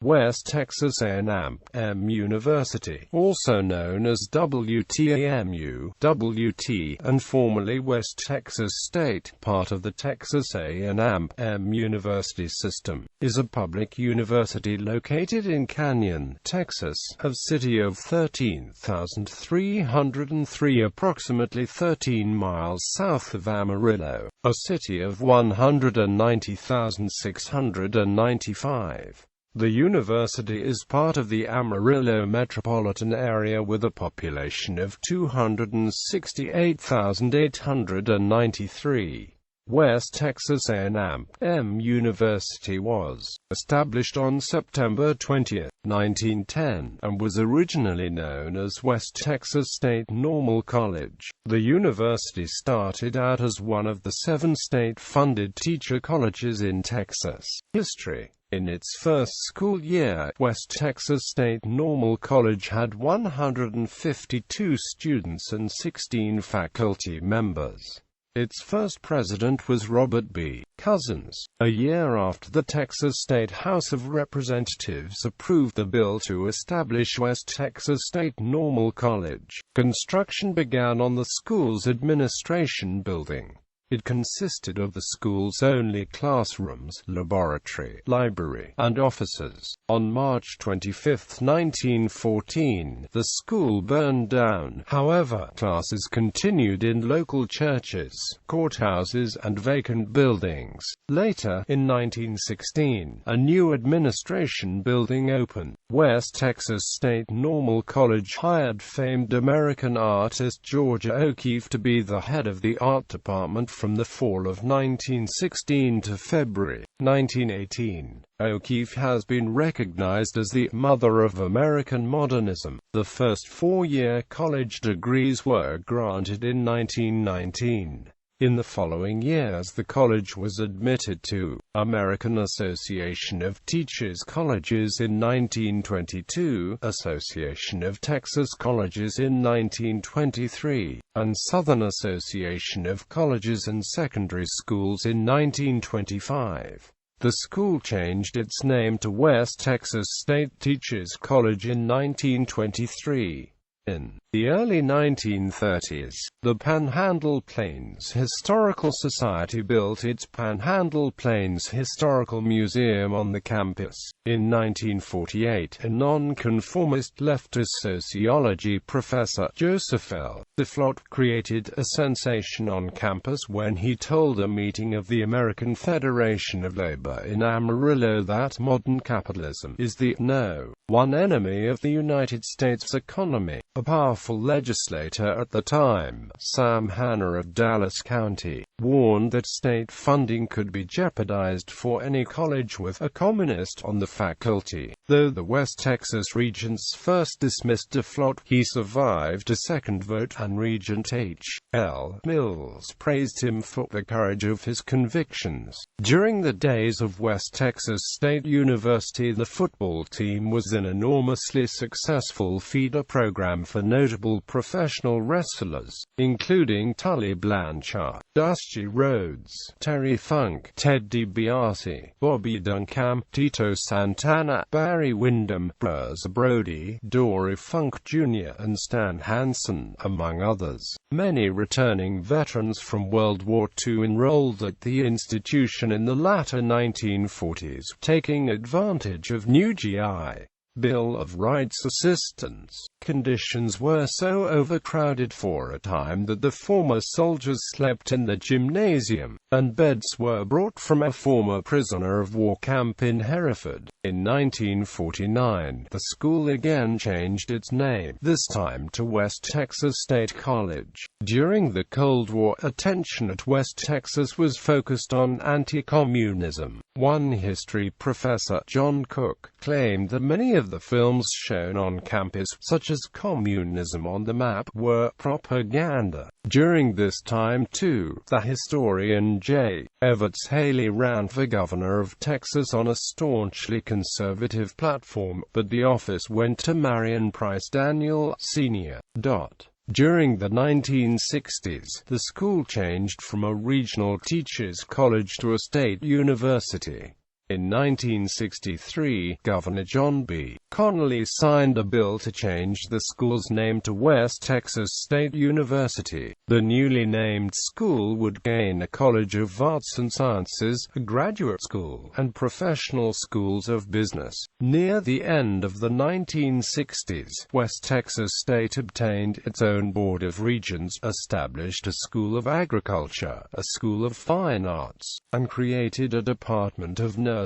West Texas A&amp University, also known as WTAMU, WT, and formerly West Texas State, part of the Texas A&amp University system, is a public university located in Canyon, Texas, a city of 13,303, approximately 13 miles south of Amarillo, a city of 190,695. The university is part of the Amarillo metropolitan area with a population of 268,893. West Texas A&amp University was established on September 20, 1910, and was originally known as West Texas State Normal College. The university started out as one of the 7 state-funded teacher colleges in Texas. History. In its first school year, West Texas State Normal College had 152 students and 16 faculty members. Its first president was Robert B. Cousins. A year after the Texas State House of Representatives approved the bill to establish West Texas State Normal College, construction began on the school's administration building. It consisted of the school's only classrooms, laboratory, library, and offices. On March 25, 1914, the school burned down. However, classes continued in local churches, courthouses, and vacant buildings. Later, in 1916, a new administration building opened. West Texas State Normal College hired famed American artist Georgia O'Keeffe to be the head of the art department from the fall of 1916 to February 1918. O'Keeffe has been recognized as the mother of American modernism. The first 4-year college degrees were granted in 1919. In the following years the college was admitted to American Association of Teachers Colleges in 1922, Association of Texas Colleges in 1923, and Southern Association of Colleges and Secondary Schools in 1925. The school changed its name to West Texas State Teachers College in 1923. In the early 1930s, the Panhandle Plains Historical Society built its Panhandle Plains Historical Museum on the campus. In 1948, a nonconformist leftist sociology professor, Joseph L. DeFlot, created a sensation on campus when he told a meeting of the American Federation of Labor in Amarillo that modern capitalism is the #1 enemy of the United States economy. A powerful legislator at the time, Sam Hanna of Dallas County, warned that state funding could be jeopardized for any college with a communist on the faculty. Though the West Texas Regents first dismissed DeFlot, he survived a second vote, and Regent H. L. Mills praised him for the courage of his convictions. During the days of West Texas State University, the football team was an enormously successful feeder program for notable professional wrestlers, including Tully Blanchard, Dusty Rhodes, Terry Funk, Ted DiBiase, Bobby Duncamp, Tito Santana, Barry Windham, Bruce Brody, Dory Funk Jr., and Stan Hansen, among others. Many returning veterans from World War II enrolled at the institution in the latter 1940s, taking advantage of new G.I. Bill of Rights assistance. Conditions were so overcrowded for a time that the former soldiers slept in the gymnasium, and beds were brought from a former prisoner of war camp in Hereford. In 1949, the school again changed its name, this time to West Texas State College. During the Cold War, attention at West Texas was focused on anti-communism. One history professor, John Cook, claimed that many of the films shown on campus, such as Communism on the Map, were propaganda. During this time, too, the historian J. Evarts Haley ran for governor of Texas on a staunchly conservative platform, but the office went to Marion Price Daniel, Sr. During the 1960s, the school changed from a regional teachers' college to a state university. In 1963, Governor John B. Connally signed a bill to change the school's name to West Texas State University. The newly named school would gain a College of Arts and Sciences, a graduate school, and professional schools of business. Near the end of the 1960s, West Texas State obtained its own Board of Regents, established a School of Agriculture, a School of Fine Arts, and created a Department of Nursing.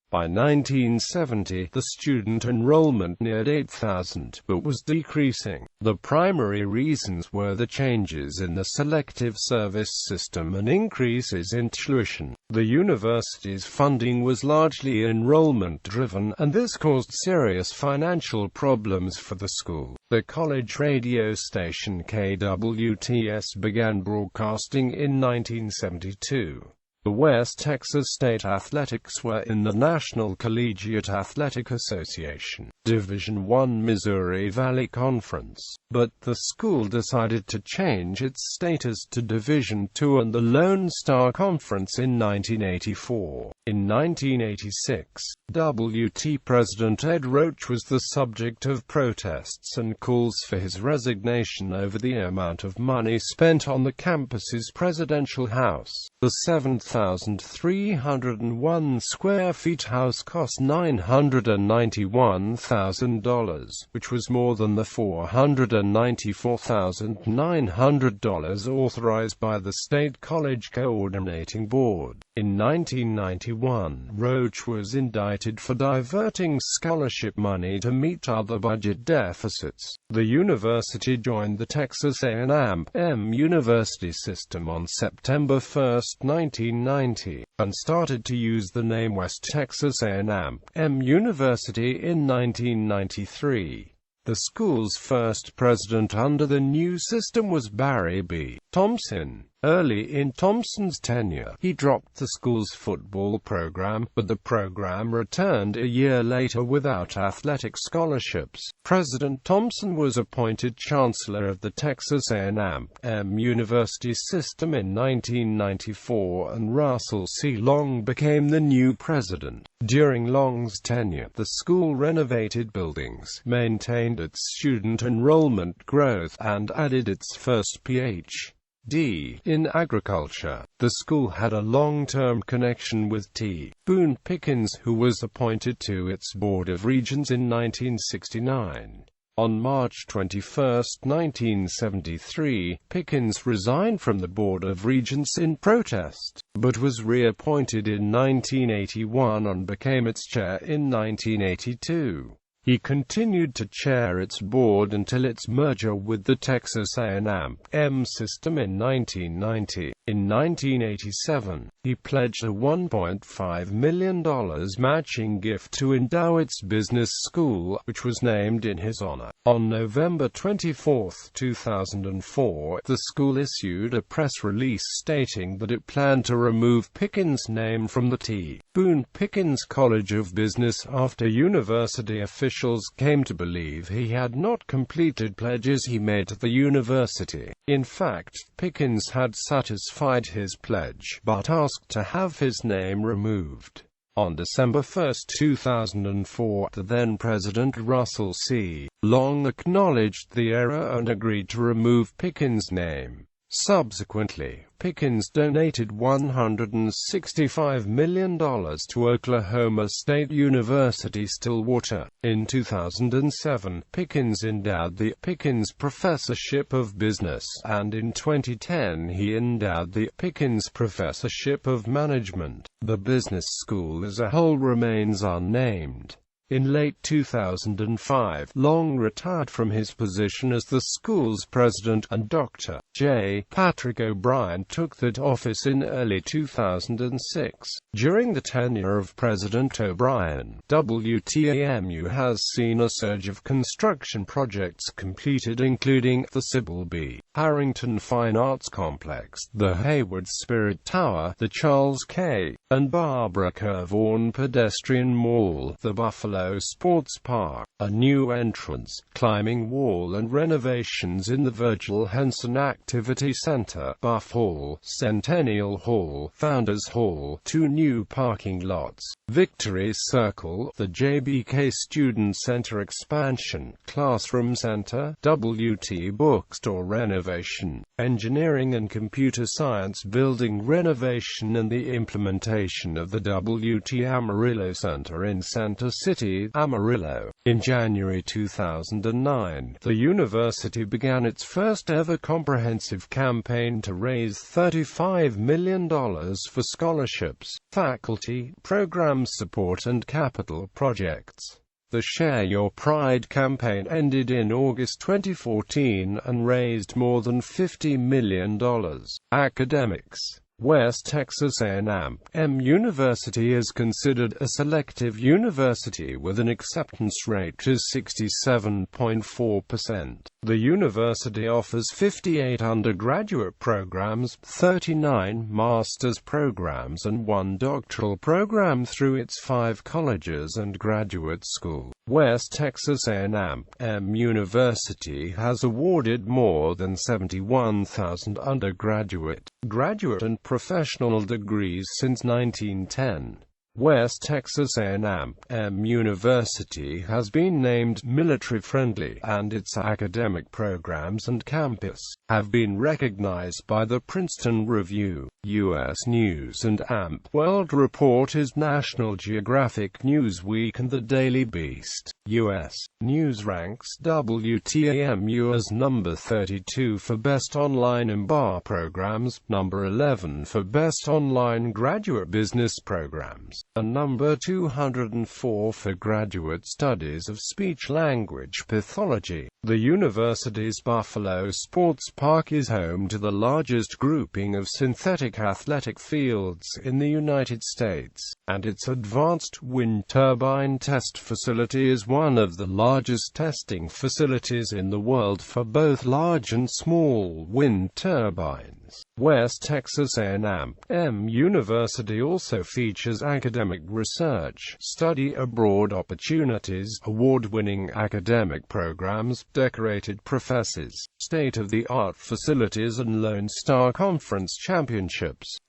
By 1970, the student enrollment neared 8,000, but was decreasing. The primary reasons were the changes in the selective service system and increases in tuition. The university's funding was largely enrollment-driven, and this caused serious financial problems for the school. The college radio station KWTS began broadcasting in 1972. The West Texas State Athletics were in the National Collegiate Athletic Association, Division I Missouri Valley Conference, but the school decided to change its status to Division II and the Lone Star Conference in 1984. In 1986, WT President Ed Roach was the subject of protests and calls for his resignation over the amount of money spent on the campus's presidential house. The 7,301 square feet house cost $991,000, which was more than the $494,900 authorized by the State College Coordinating Board. In 1991, Roach was indicted for diverting scholarship money to meet other budget deficits. The university joined the Texas A&amp university system on September 1, 1990, and started to use the name West Texas A&amp University in 1993. The school's first president under the new system was Barry B. Thompson. Early in Thompson's tenure, he dropped the school's football program, but the program returned a year later without athletic scholarships. President Thompson was appointed chancellor of the Texas A&amp University system in 1994, and Russell C. Long became the new president. During Long's tenure, the school renovated buildings, maintained its student enrollment growth, and added its first Ph.D. in agriculture. The school had a long-term connection with T. Boone Pickens, who was appointed to its Board of Regents in 1969. On March 21, 1973, Pickens resigned from the Board of Regents in protest, but was reappointed in 1981 and became its chair in 1982. He continued to chair its board until its merger with the Texas A&amp system in 1990. In 1987, he pledged a $1.5 million matching gift to endow its business school, which was named in his honor. On November 24, 2004, the school issued a press release stating that it planned to remove Pickens' name from the T. Boone Pickens College of Business after university officials came to believe he had not completed pledges he made to the university. In fact, Pickens had satisfied his pledge, but asked to have his name removed. On December 1, 2004, the then-President Russell C. Long acknowledged the error and agreed to remove Pickens' name. Subsequently, Pickens donated $165 million to Oklahoma State University Stillwater. In 2007, Pickens endowed the Pickens Professorship of Business, and in 2010 he endowed the Pickens Professorship of Management. The business school as a whole remains unnamed. In late 2005, Long retired from his position as the school's president, and Dr. J. Patrick O'Brien took that office in early 2006. During the tenure of President O'Brien, WTAMU has seen a surge of construction projects completed, including the Sybil B. Harrington Fine Arts Complex, the Hayward Spirit Tower, the Charles K. and Barbara Kerr Vaughan Pedestrian Mall, the Buffalo Buffalo Sports Park, a new entrance, climbing wall and renovations in the Virgil Henson Activity Center, Buff Hall, Centennial Hall, Founders Hall, 2 new parking lots, Victory Circle, the JBK Student Center expansion, Classroom Center, WT Bookstore renovation, Engineering and Computer Science building renovation, and the implementation of the WT Amarillo Center in Center City, Amarillo. In January 2009, the university began its first ever comprehensive campaign to raise $35 million for scholarships, faculty, program support and capital projects. The Share Your Pride campaign ended in August 2014 and raised more than $50 million. Academics. West Texas A&amp University is considered a selective university with an acceptance rate of 67.4%. The university offers 58 undergraduate programs, 39 master's programs and 1 doctoral program through its 5 colleges and graduate schools. West Texas A&amp University has awarded more than 71,000 undergraduate, graduate and professional degrees since 1910. West Texas A&amp University has been named military-friendly, and its academic programs and campus have been recognized by the Princeton Review, U.S. News and AMP World Report is National Geographic Newsweek and The Daily Beast. U.S. News ranks WTAMU as number 32 for Best Online MBA Programs, number 11 for Best Online Graduate Business Programs, and number 204 for Graduate Studies of Speech-Language Pathology. The university's Buffalo Sports Park is home to the largest grouping of synthetic athletic fields in the United States, and its advanced wind turbine test facility is one of the largest testing facilities in the world for both large and small wind turbines. West Texas A&amp University also features academic research, study abroad opportunities, award-winning academic programs, decorated professors, state-of-the-art facilities and Lone Star Conference championships.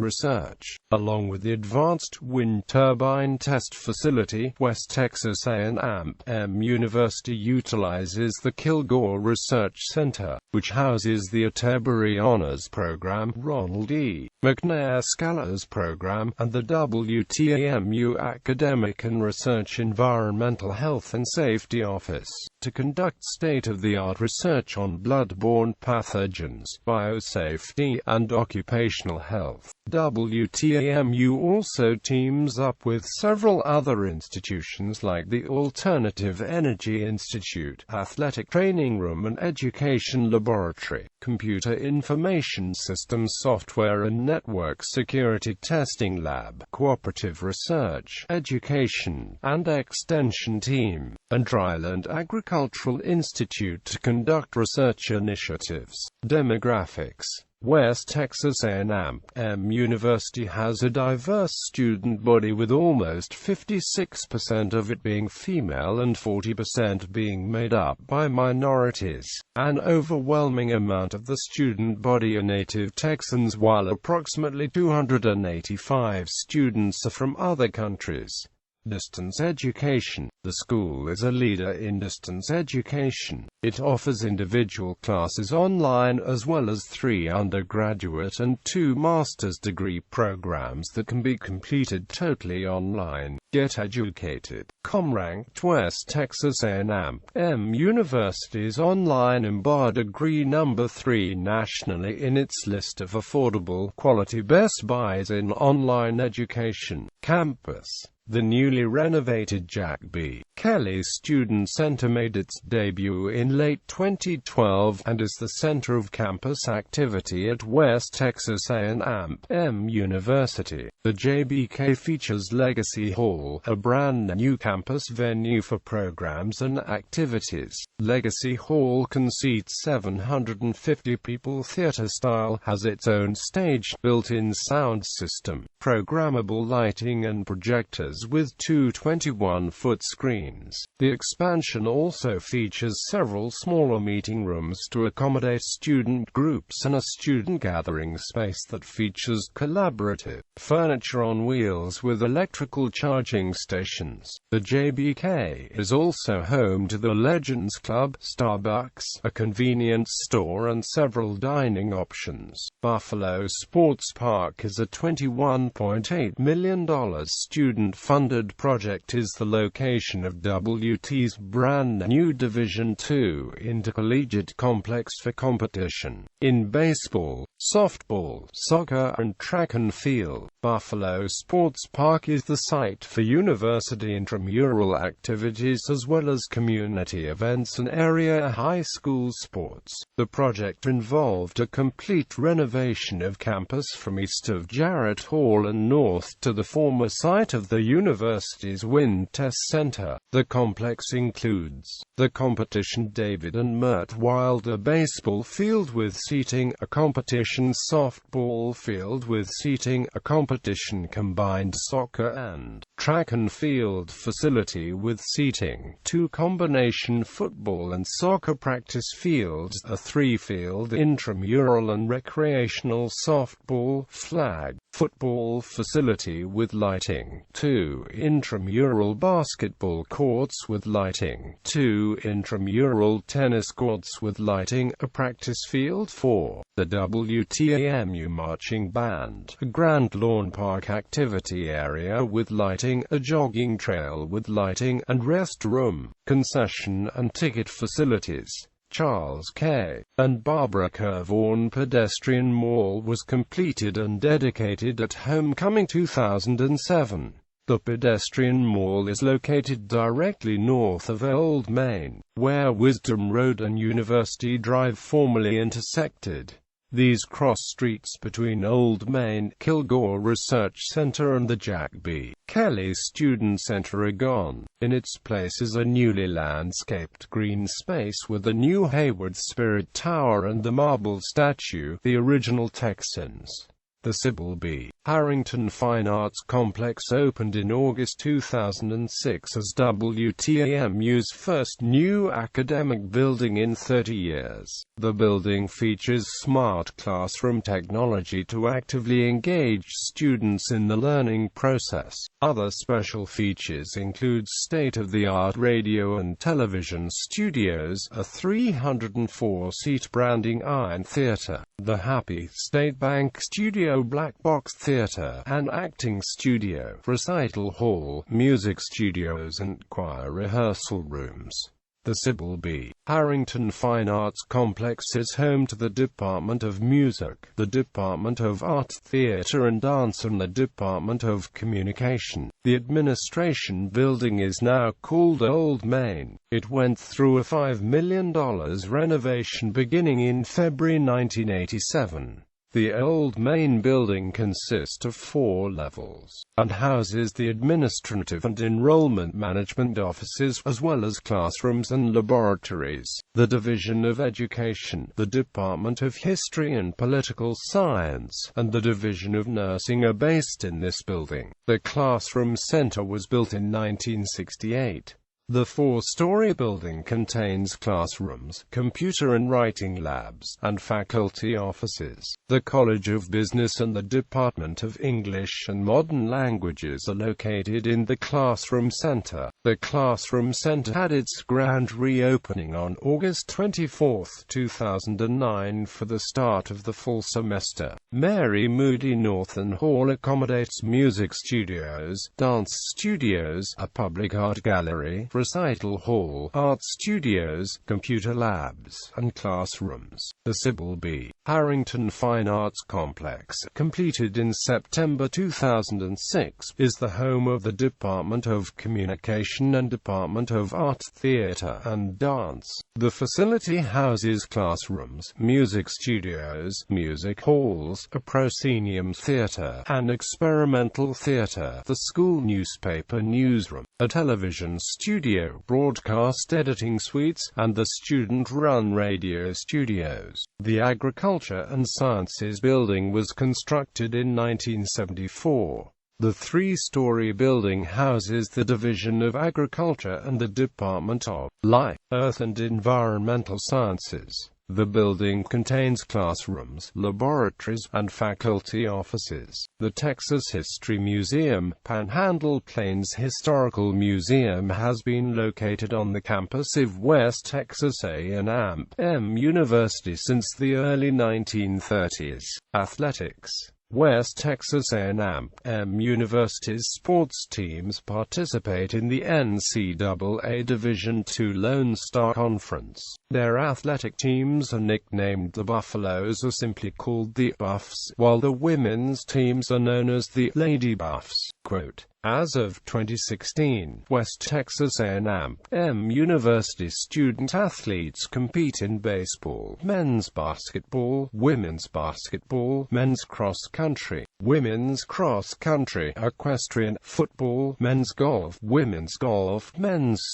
Research. Along with the advanced wind turbine test facility, West Texas A&amp University utilizes the Kilgore Research Center, which houses the Atterbury Honors Program, Ronald E. McNair Scholars Program, and the WTAMU Academic and Research Environmental Health and Safety Office, to conduct state-of-the-art research on blood-borne pathogens, biosafety, and occupational health. WTAMU also teams up with several other institutions like the Alternative Energy Institute, Athletic Training Room and Education Laboratory, Computer Information Systems Software and Network Security Testing Lab, Cooperative Research, Education, and Extension Team, and Dryland Agricultural Institute to conduct research initiatives. Demographics. West Texas A&amp University has a diverse student body with almost 56% of it being female and 40% being made up by minorities. An overwhelming amount of the student body are native Texans, while approximately 285 students are from other countries. Distance education. The school is a leader in distance education. It offers individual classes online as well as 3 undergraduate and 2 master's degree programs that can be completed totally online. Get educated. Ranked West Texas A&amp University's online MBA degree number 3 nationally in its list of affordable, quality best buys in online education. Campus. The newly renovated Jack B. Kelly Student Center made its debut in late 2012 and is the center of campus activity at West Texas A&amp University. The JBK features Legacy Hall, a brand new campus venue for programs and activities. Legacy Hall can seat 750 people. Theater style, has its own stage, built-in sound system, programmable lighting and projectors, theaters with two 21-foot screens. The expansion also features several smaller meeting rooms to accommodate student groups and a student gathering space that features collaborative furniture on wheels with electrical charging stations. The JBK is also home to the Legends Club, Starbucks, a convenience store and several dining options. Buffalo Sports Park is a $21.8 million student-funded project. Is the location of WT's brand new Division II intercollegiate complex for competition in baseball, softball, soccer and track and field. Buffalo Sports Park is the site for university intramural activities as well as community events and area high school sports. The project involved a complete renovation of campus from east of Jarrett Hall and north to the former site of the university's Wind Test Center. The complex includes the competition David and Mert Wilder baseball field with seating, a competition softball field with seating, a competition combined soccer and track and field facility with seating, two combination football and soccer practice fields, a three-field intramural and recreational softball, flag football facility with lighting, two intramural basketball courts with lighting, two intramural tennis courts with lighting, a practice field for the WTAMU marching band, a grand lawn park activity area with lighting, a jogging trail with lighting, and restroom, concession and ticket facilities. Charles K. and Barbara Kerr Vaughan Pedestrian Mall was completed and dedicated at Homecoming 2007. The pedestrian mall is located directly north of Old Main, where Wisdom Road and University Drive formerly intersected. These cross streets between Old Main, Kilgore Research Center and the Jack B. Kelly Student Center are gone. In its place is a newly landscaped green space with a new Hayward Spirit Tower and the marble statue, the original Texans. The Sybil B. Harrington Fine Arts Complex opened in August 2006 as WTAMU's first new academic building in 30 years. The building features smart classroom technology to actively engage students in the learning process. Other special features include state-of-the-art radio and television studios, a 304-seat branding iron theater, the Happy State Bank Studio Black Box Theater, an acting studio, recital hall, music studios and choir rehearsal rooms. The Sybil B. Harrington Fine Arts Complex is home to the Department of Music, the Department of Art, Theater and Dance and the Department of Communication. The administration building is now called Old Main. It went through a $5 million renovation beginning in February 1987. The Old Main building consists of 4 levels, and houses the administrative and enrollment management offices, as well as classrooms and laboratories. The Division of Education, the Department of History and Political Science, and the Division of Nursing are based in this building. The Classroom Center was built in 1968. The 4-story building contains classrooms, computer and writing labs, and faculty offices. The College of Business and the Department of English and Modern Languages are located in the Classroom Center. The Classroom Center had its grand reopening on August 24, 2009 for the start of the fall semester. Mary Moody Northern Hall accommodates music studios, dance studios, a public art gallery, recital hall, art studios, computer labs, and classrooms. The Sybil B. Harrington Fine Arts Complex, completed in September 2006, is the home of the Department of Communication and Department of Art, Theater, and Dance. The facility houses classrooms, music studios, music halls, a proscenium theater, an experimental theater, the school newspaper newsroom, a television studio, broadcast editing suites, and the student-run radio studios. The Agriculture and Sciences Building was constructed in 1974. The three-story building houses the Division of Agriculture and the Department of Life, Earth and Environmental Sciences. The building contains classrooms, laboratories, and faculty offices. The Texas History Museum, Panhandle Plains Historical Museum, has been located on the campus of West Texas A&amp University since the early 1930s. Athletics. West Texas A&amp University's sports teams participate in the NCAA Division II Lone Star Conference. Their athletic teams are nicknamed the Buffaloes or simply called the Buffs, while the women's teams are known as the Lady Buffs. Quote, as of 2016, West Texas A&amp University student-athletes compete in baseball, men's basketball, women's basketball, men's cross-country, women's cross-country, equestrian, football, men's golf, women's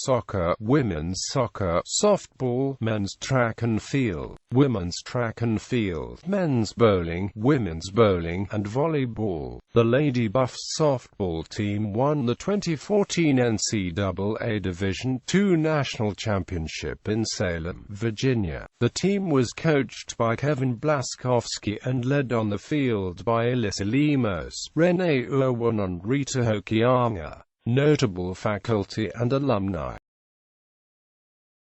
soccer, softball, men's track and field, women's track and field, men's bowling, women's bowling, and volleyball. The Lady Buffs softball team won the 2014 NCAA Division II National Championship in Salem, Virginia. The team was coached by Kevin Blaskowski and led on the field by Alyssa Lemos, Renee Irwin and Rita Hokianga. Notable faculty and alumni.